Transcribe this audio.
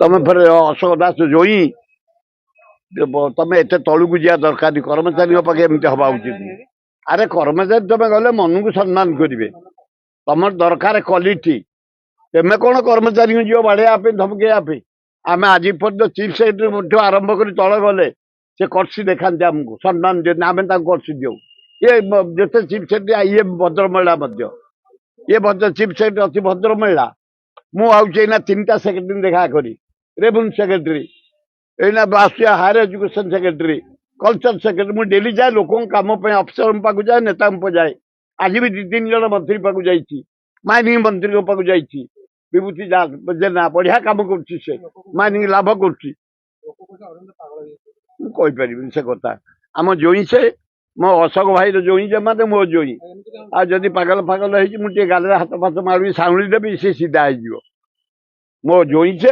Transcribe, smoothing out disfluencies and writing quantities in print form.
ତମେ ଫେରେ ଅଶୋକ ଦାସ ଜୋଇଁ ତମେ ଏତେ ତଳକୁ ଯିବା ଦରକାର କର୍ମଚାରୀଙ୍କ ପାଖେ ଏମିତି ହବା ଉଚିତ। ଆରେ କର୍ମଚାରୀ ତମେ ଗଲେ ମନକୁ ସମ୍ମାନ କରିବେ। ତମର ଦରକାର କ୍ୱାଲିଟି। ତେମେ କଣ କର୍ମଚାରୀଙ୍କୁ ଯିବ ବାଡ଼େଇବା ପାଇଁ ଧମକେଇବା ପାଇଁ? ଆମେ ଆଜି ପର୍ଯ୍ୟନ୍ତ ଚିଫ୍ ସେକ୍ରେଟାରୀ ଆରମ୍ଭ କରି ତଳେ ଗଲେ ସେ କର୍ସି ଦେଖାନ୍ତି ଆମକୁ, ସମ୍ମାନ ଦିଅନ୍ତି, ଆମେ ତାଙ୍କୁ କର୍ସି ଦେଉ। ଇଏ ଯେତେ ଚିଫ୍ ସେକ୍ରେଟାରୀ ଇଏ ଭଦ୍ର ମହିଳା ମଧ୍ୟ, ଇଏ ଭଦ୍ର ଚିଫ୍ ସେକ୍ରେଟାରୀ ଅତି ଭଦ୍ର ମହିଳା। ମୁଁ ଆଉଛି ଏଇନା 3ଟା ସେକ୍ରେଟାରୀ ଦେଖା କରି, ରେଭେନ୍ୟୁ ସେକ୍ରେଟାରୀ, ଏଇନା ଆସୁଛି higher education secretary, culture secretary. ମୁଁ ଡେଲି ଯାଏ ଲୋକଙ୍କ କାମ ପାଇଁ, ଅଫିସରଙ୍କ ପାଖକୁ ଯାଏ, ନେତାଙ୍କ ପାଖକୁ ଯାଏ। ଆଜି ବି 2-3 ଜଣ ମନ୍ତ୍ରୀ ପାଖକୁ ଯାଇଛି, ମାଇନିଂ ମନ୍ତ୍ରୀଙ୍କ ପାଖକୁ ଯାଇଛି। ବିଭୂତି ଜେନା ବଢିଆ କାମ କରୁଛି, ସେ ମାଇନିଂ ଲାଭ କରୁଛି। ମୁଁ କହିପାରିବିନି ସେ କଥା। ଆମ ଜୋଇଁ ସେ, ମୋ ଅଶୋକ ଭାଇର ଜୋଇଁ ଯେମାନେ ମୋ ଜୋଇଁ। ଆଉ ଯଦି ପାଗଲ ଫାଗଲ ହେଇଛି ମୁଁ ଟିକେ ଗାଲରେ ହାତ ଫାତ ମାରିବି, ସାଉଁଳି ଦେବି, ସେ ସିଧା ହେଇଯିବ। ମୋ ଜୋଇଁ ସେ।